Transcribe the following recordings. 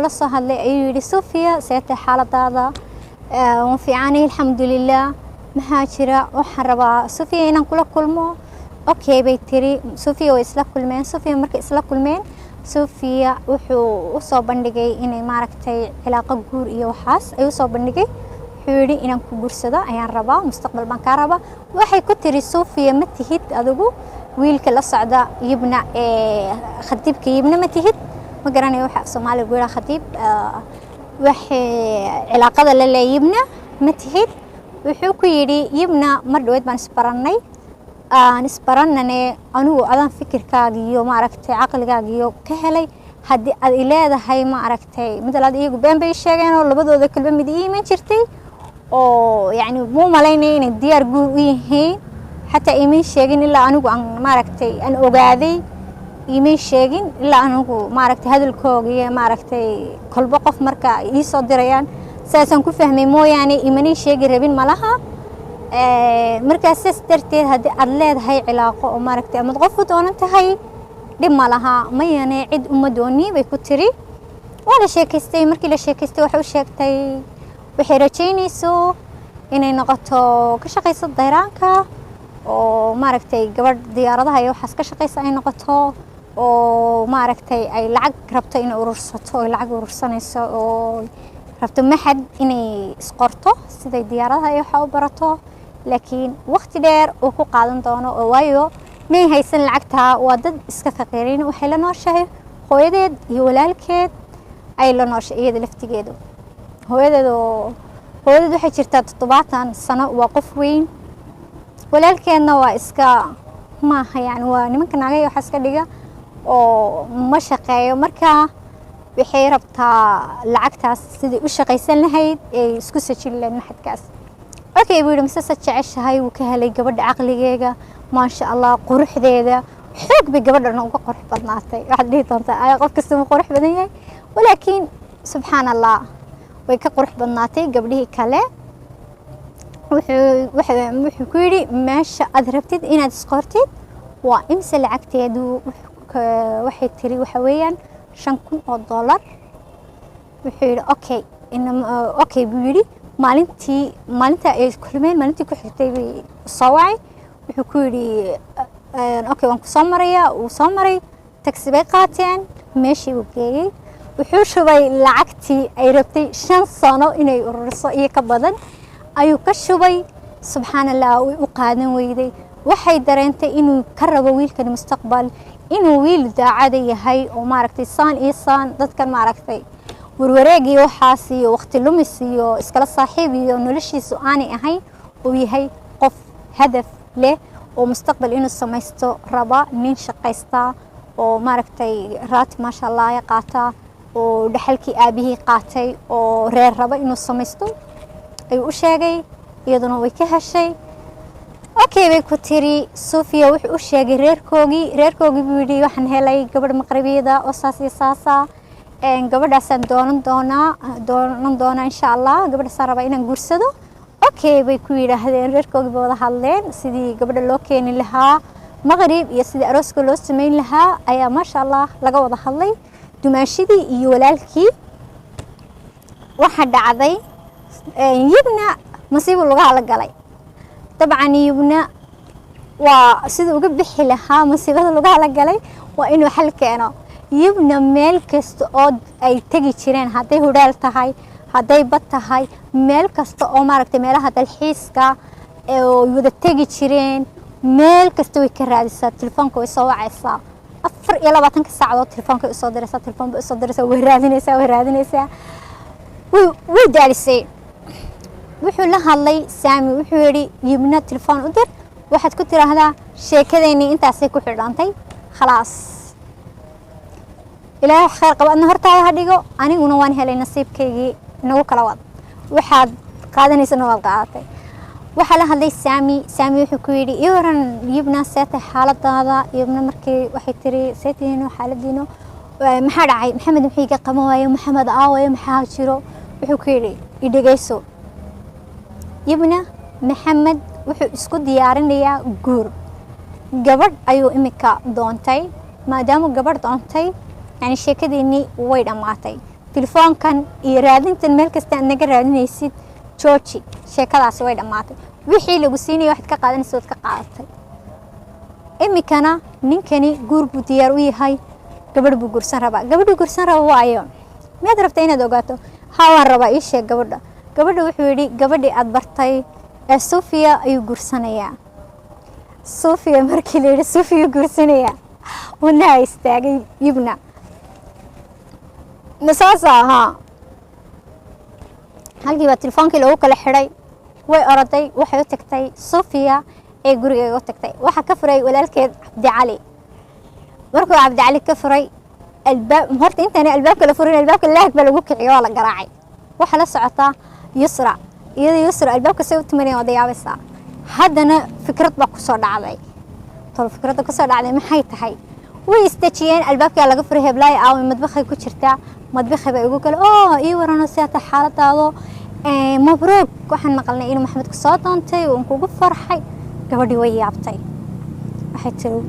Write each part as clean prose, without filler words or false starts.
la soo hadlay ayuu yidhi Sofia seeta xaaladaada waan fiicanahay alxamdulillaah maxaa jira waxaan rabaa Sofia inaan kula kulmo okay bay tiri Sofia way isla kulmeen Sofia markay isla kulmeen Sofia wuxuu u soo bandhigay inay maaragtay cilaaqo guur iyo waxaas ay u soo bandhigay wuxuu yidhi inaan ku guursado ayaan rabaa mustaqbal baan ka rabaa waxay ku tiri Sofia ma tihid adigu wiilka la socda Yibna khatiibka Yibna ma tihid ma garanayo waxa Soomaaliga weera khatiib waxay cilaaqada la leeyahay Yibna ma tihid wuxuu ku yidhi Yibna mar dhaweed baan isbarannay aan isbarannane anigu adan fikirkaaga iyo maaragtay aqligaaga iyo ka helay haddii aad leedahay maaragtay midlaad iyagu been bay sheegeen oo labadooda kalba mid iiman jirtay oo yani muu malaynay inay diyaar guur u yihiin xataa iiman sheegin ilaa anigu aan maaragtay aan ogaaday iiman sheegin ilaa anigu maaragtay hadalkooga iyo maaragtay kolba qof marka ii soo dirayaan saasan ku fahmay mooyaane iiman sheegi rabin malaha markaas darteed haddii aad leedahay cilaaqo oo maaragtay ama qof u doonan tahay dhib ma laha mayane cid uma dooni bay ku tiri waa la sheekaystay markii la sheekaystay waxa u sheegtay waxay rajaynayso inay noqoto ka shaqayso dayraanka oo maaragtay gabadh diyaaradaha iyo waxaas ka shaqaysa ay noqoto oo maaragtay ay lacag rabto inay urursato oo lacag urursanayso oo rabto maxad inay isqorto siday diyaaradaha iyo waxa u barato laakiin waqti dheer uu ku qaadan doono oo waayo may haysan lacagta waa dad iska faqiirin waxay la nooshahay hooyadeed iyo walaalkeed ay la nooshay iyada laftigeedu hooyadeed waxay jirtaa 70 sano waa qof weyn walaalkeedna waa iska maaha yani waa nimanka naagay waxa iska dhiga oo ma shaqeeyo marka waxay rabtaa lacagtaas sidii u shaqaysan lahayd ee isku sajil lahayd maxadkaas okay buu yidhi mise jeceshahay wuu ka helay gabadha caqligeega maasha Allah quruxdeeda xoog bay gabadhan uga qurux badnaatay waxaad dhihi doontaa ay qof kasta uu qurux badan yahay walaakiin subxaanallah way ka qurux badnaatay gabdhihii kale wuxuu ku yidhi meesha aad rabtid inaad isqortid waa imse lacagteedu waxay tiri waxa weeyaan $5,000 wuxuu yidhi okay buu yidhi maalinta ay kulmeen maalintii ku xigtay bay soo wacay wuxuu ku yidhi okay waan ku soo marayaa uu soo maray taxi bay qaateen meeshii uu geeyey wuxuu shubay lacagtii ay rabtay 5 sano inay ururiso iyo ka badan ayuu ka shubay subxaanallah way u qaadan weyday waxay dareentay inuu ka rabo wiilkan mustaqbal inuu wiil daacad yahay oo maaragtay saan iyo saan dadkan maaragtay warwareegii waxaas iyo waqti lumis iyo iskala saaxiib iyo noloshiisu aanay ahayn oo yahay qof hadaf leh oo mustaqbal inuu samaysto raba nin shaqaysta oo maaragtay raati maasha Allah ya qaata oo dhaxalkii aabihii qaatay oo reer raba inuu samaysto ayuu u sheegay iyaduna way ka heshay okay bay ku tiri Sofia wuxuu u sheegay reerkoogii buu yidhi waxaan helay gabadh maqribiyada oo saas iyo saasa gabadhaasaan doonan doonaa insha Allah gabadhaasaan rabaa inaan guursado okay bay ku yidhaahdeen reerkoogii bay wada hadleen sidii gabadha loo keeni lahaa maqrib iyo sidii arooska loo samayn lahaa ayaa maasha Allah laga wada hadlay dumaashidii iyo walaalkii waxa dhacday Yibna masiibo laga hala galay dabcan Yibna waa sidii uga bixi lahaa masiibada laga hala galay waa inuu xal keeno Yibna meel kasta oo ay tagi jireen haday hudhaal tahay haday bad tahay meel kasta oo maaragtay meelaha dalxiiska oo wada tagi jireen meel kasta way ka raadisaa telefoonka way soo wacaysaa 24 saacadood telefoonka u soo diraysaa way raadinaysaa way daalisay wuxuu la hadlay Saami wuxuu yiri Yibna telefoon u dir waxaad ku tiraahdaa sheekadeeni intaasay ku xidhantay khalaas ilaahay khayr qaba adna hortaada ha dhigo aniguna waan helay nasiibkaygii nagu kala wad waxaad qaadanaysaa noo qaadatay waxa la hadlay Saami wuxuu ku yiri iwaran Yibna seeta xaaladaada Yibna markii waxay tiri seetiino xaaladiino maxaa dhacay maxamed maxay ka qaban waayo maxamed aawayo maxaa jiro wuxuu ku yiri idhageyso Yibna maxamed wuxuu isku diyaarinayaa guur gabadh ayuu imika doontay maadaama gabadh doontay yani sheekadeeni way dhamaatay telefoonkan iyo raadintan meel kasta aad naga raadinaysid jooji sheekadaasi way dhammaatay wixii lagu siinayay waxaad ka qaadanaysa waad ka qaadatay imikana ninkani guur buu diyaar u yahay gabadh buu gursan rabaa gabadhu gursan raba waayo miyaad rabtaa inaad ogaato haa waan rabaa ii sheeg gabadha wuxuu yidhi gabadhii aad bartay ee Sofia ayuu gursanayaa Sofia markii la yidhi Sofia gursanayaa wadnaha istaagay yibna masaasa ahaa halkii baa telefoonkii lagu kala xidhay way oraday waxay u tagtay Sofia ee gurigeega u tagtay waxa ka furay walaalkeed Cabdi Cali markuu Cabdi Cali ka furay albaab horta intaan albaabka la furin albaabka laag baa lagu kiciyo waa la garaacay waxa la socota Yusra Yusra albaabka soo tumanay oo dayaabaysa haddana fikrad baa ku soo dhacday tol fikradda ku soo dhacday maxay tahay way istajiyeen albaabka laga furay heblaay aaw madbaxay ku jirtaa madbaxay bay ugu kale ii warano siyaata xaaladaado mabruuq waxaan maqalnay inuu Maxamed ku soo doontay oo kugu farxay gabadhii way yaabtay waxay tiri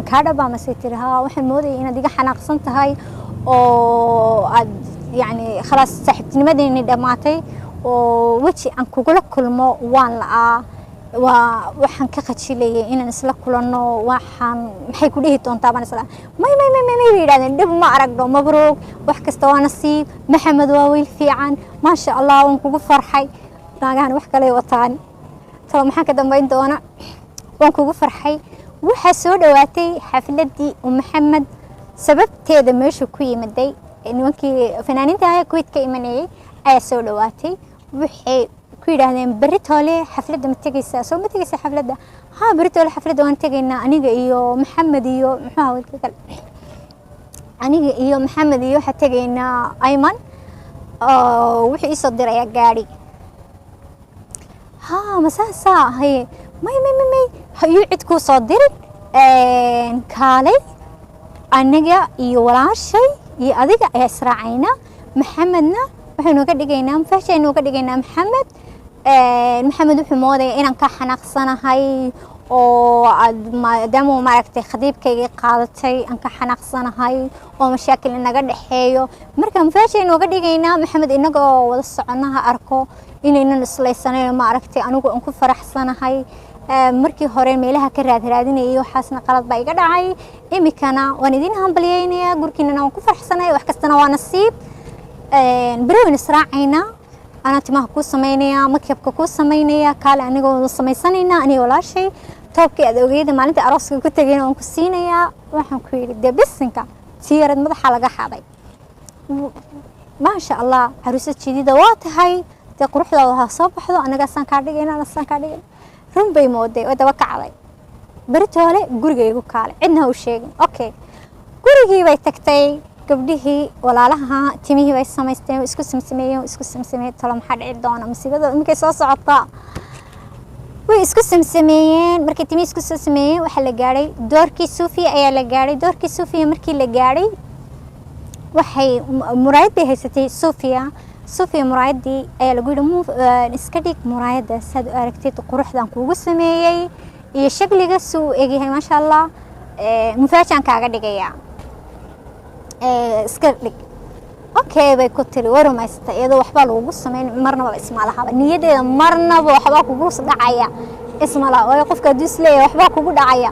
kaada baa ma sii haa waxaan moodayay inaad iga xanaaqsan tahay oo aad yani خلاص saaxiibtinimadeeni dhamaatay oo waji aan kugula kulmo waan laa waxaan ka qajilayay inaan isla kulano waxaan maxay ku dhihi doontaa baan isla may yiraahdeen dib ma aragdo mabruuq wax kasta waa nasiib Maxamed waa wiil fiican ma sha Allah waan kugu farxay naagahan wax kale wataan tolo maxaa ka dambeyn doona waan kugu farxay waxa soo dhawaatay xafladii Maxamed sababteeda meesha ku yimaday nimankii fanaaniinta ah Kuwait ka imanayay ayaa soo dhawaatay waxay ku yiraahdeen beritoole xafladda ma tagaysaa soo ma tagaysaa xafladda haa beritoole xafladda waan tagaynaa aniga iyo Maxamed iyo waxa tagaynaa Ayman wixii isoo diray gaari haa masaasa hay may hayu cid ku soo dirin kaalay aniga iyo walaashay iyo adiga ayaa israacayna Maxamedna waxaanu ka dhigaynaa fahshaynu ka dhigaynaa Maxamed wuxuu mooday inaan ka xanaaqsanahay oo maadaama maaragtay khadiibkayga qaadatay aan ka xanaaqsanahay oo mashaakil naga dhaxeeyo marka fahshaynu ka dhigaynaa Maxamed inagoo wada soconaha arko inaynan islaysanay maaragtay anigu aan ku faraxsanahay markii hore meelaha ka raadinayay waxaasna qalad baa iga dhacay imikana waan idin hambalyeynaya gurkiina waan ku faraxsanahay wax kastana waa nasiib برون إسراعينا أنا تماه كوس سمينيا مكيب كوس سمينيا قال أنا جو سميسانينا أنا ولا شيء توبك أدوية ما أنت أراسك كنت جينا ونكسينيا وإحنا كوير ده بس إنك سيرة مضح حلقة حبي ما شاء الله عروسة جديدة واتهاي تقروح لها صبح له أنا قصان كارديجين أنا قصان كارديجين رم بيمودي وتوقع علي بريتولي جورجي وكالي عندنا وشيء أوكي جورجي بيتكتي قبله ولا لها تيميه بس سميستين وإسكو سمسمية تلام حد عدانا مصيبة ممكن صوص عطاء وإسكو سمسميين مركي تيميه إسكو سمسمية وحلا جاري دوركي صوفيا أي لا جاري دوركي صوفيا مركي لا جاري وحي مرايد بهي ستي صوفيا مرايد دي أي لقول مو نسكديك مرايد ساد أركتي تقروح دان كوجو سمية يشكل جسو إجي هاي ما شاء الله مفاجأة كعادة جاية اسكرلك اوكي باي كنتري ورمايستا iyadoo waxba lagu sameyn marnaba isma laha niyadeeda marnaba waxba kugu dhacaya isma laha oo qofka disleey waxba kugu dhacaya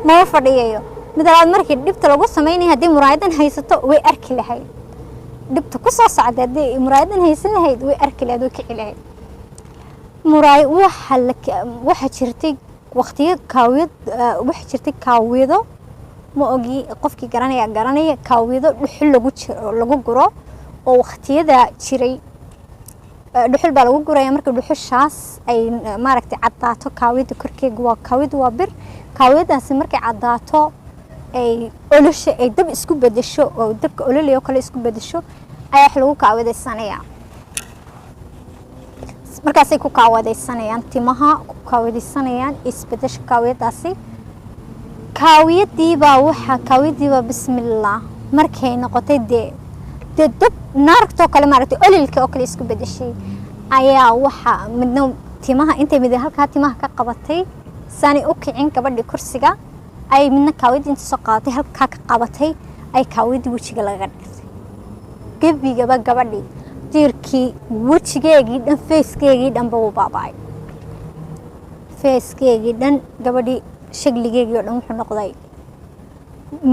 ma fadhiyo midalaad markii dibta lagu sameeyay hadii muraayadan haysato way arki lahayd dibta ku soo socda hadii muraayadan haysan lahayd way arki lahayd oo kici lahayd muraay waxa jirtay waqtiga kaawiyad waxa jirtay kaawido ma ogi qofkii garanaya kaawido dhuxul lagu guro oo waqtiyada jiray dhuxul baa lagu guraya marka dhuxushaas ay maaragtay cadaato kaawida korkeega waa kaawida waa bir kaawidadaasi markay cadaato ay olasha ay dab isku bedesho oo dabka ololayo kale isku bedesho ayaa wax lagu kaawadaysanaya markaasay ku kaawadaysanayaan timaha ku kaawadaysanayaan isbedesho kaawidadaasi kaawiyadiiba waxa kaawiyadiiba bismillah markay noqotay dab naarto kale maaragtay ololka oo kale isku bedeshay ayaa waxa midna timaha intay mid halka timaha ka qabatay sani u kicin gabadhii kursiga ay midna kaawiyadii inta soo qaadatay halka ka qabatay ay kaawiyadii wajiga laga dhigtay gebigaba gabadhii diirkii wejigeegii dhan feeskeegii dhanba wuu baaba'ay feeskeegii dhan gabadhii shakligeegii oo dhan wuxuu noqday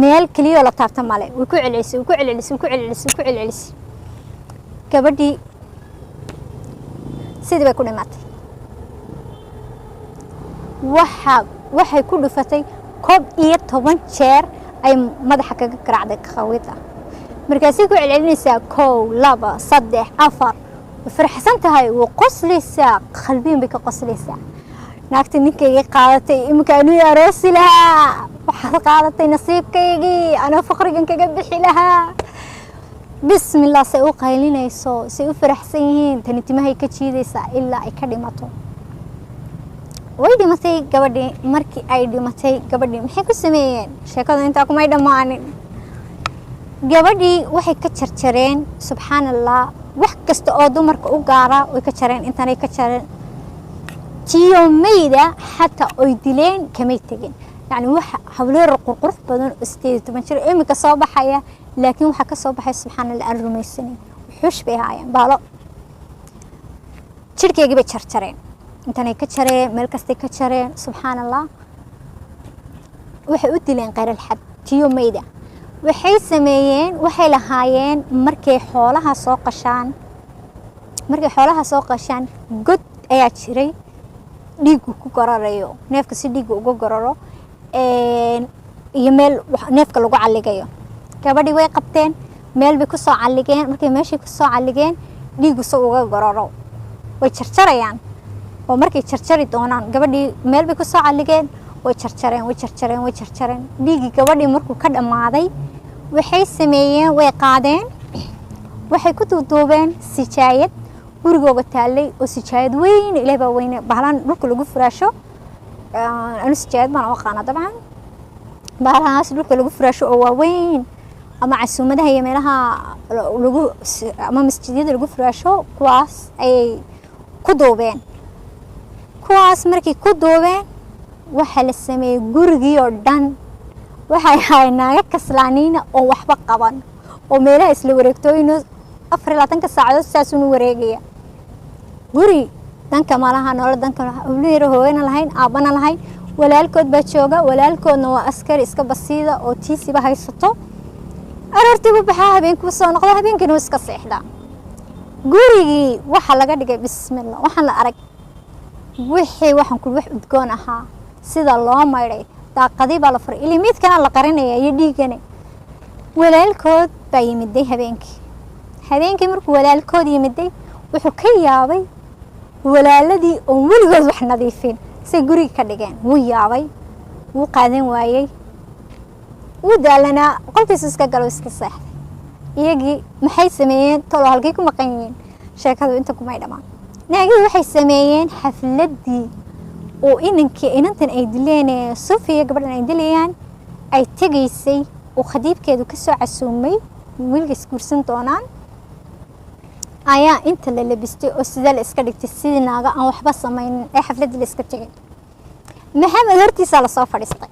meel keliya oo la taabta male way ku celcelisay gabadhii sidii bay ku dhimatay waxay ku dhufatay 11 jeer ay madaxa kaga garaacday khawida markaasay ku celcelinaysaa 1 2 3 4 farxsan tahay wuu qoslaysaa qalbiin bay ka qoslaysaa naagta ninkayga qaadatay imkaanu yaroosi lahaa waxaad qaadatay nasiibkaygii ana faqrigan kaga bixi lahaa bismillah say u qaylinayso say u faraxsan yihiin tani timahay ka jiidaysaa ilaa ay ka dhimato way dhimatay gabadhii markii ay dhimatay gabadhii maxay ku sameeyeen sheekadu intaa kuma dhamaanin gabadhii waxay ka jarjareen subxaanallah wax kasta oo dumarka u gaara way ka jareen intanay ka jareen tiyomeyda xataa oy dileen kamay tegin yani waxa hawleer qurqurux badan oo 18 jir imika soo baxaya laakiin waxa ka soo baxay subxaanallah aan rumaysanin xush bay haayeen baalo jirkeegii bay jarjareen intanay ka jareen meel kasta ka jareen subxaanallah waxay u dileen qeyr xad tiyomeyda waxay sameeyeen waxay lahaayeen markay xoolaha soo qashaan god ayaa jiray dhiigu ku gorarayo neefka si dhiigu uga goraro iyo meel neefka lagu caligayo gabadhii way qabteen meel bay ku soo caligeen markay meeshii ku soo caligeen dhiigu soo uga goraro way jarjarayaan oo markay jarjari doonaan gabadhii meel bay ku soo caligeen way jarjareen dhiigii gabadhii markuu ka dhamaaday waxay sameeyeen way qaadeen waxay ku duuduubeen sijaayad gurigooga taalay oo sijaayad weyn ilaa baa weyn bahlan dhulka lagu furaasho anu sijaayad baan aqaana dabcan bahalahaas dhulka lagu furaasho oo waa weyn ama casuumadaha iyo meelaha lagu ama masjidada lagu furaasho kuwaas ay ku duubeen kuwaas markii ku duubeen waxa la sameeyay gurigii oo dhan waxay ahayd naaga kaslaaniina oo waxba qaban oo meelaha isla wareegtooyino 24 saacadood saas uu wareegaya guri danka malaha nolol danka awliir hooyana lahayn aabana lahayn walaalkood baa jooga walaalkoodna waa askari iska basiida oo tiisiba haysato arartigu baxaa habeenkii soo noqdo habeenkii iska seexda gurigii waxa laga dhigay bismillah waxaan la arag wixii waxaan ku wax udgoon ahaa sida loo mayray daaqadii baa la furay ilmiidkana la qarinaya iyo dhiigana walaalkood baa yimiday habeenkii markuu walaalkood yimiday wuxuu ka yaabay walaaladii oo weligood wax nadiifin say guriga ka dhigeen wuu yaabay wuu qaadan waayay wuu daalanaa qolkiisa iska galo iska seexday iyagii maxay sameeyeen tolo halkay ku maqan yihiin sheekadu inta kuma dhamaan naagii waxay sameeyeen xafladii oo inantan ay dileen Sofia gabadhan ay dilayaan ay tagaysay oo khadiibkeedu ka soo casuumay wiilkiis guursan doonaan ayaa inta la labistay oo sida la iska dhigtay sidii naaga aan waxba sameeynin ee xafladii la iska tagay maxamed hortiisa la soo fadhiistay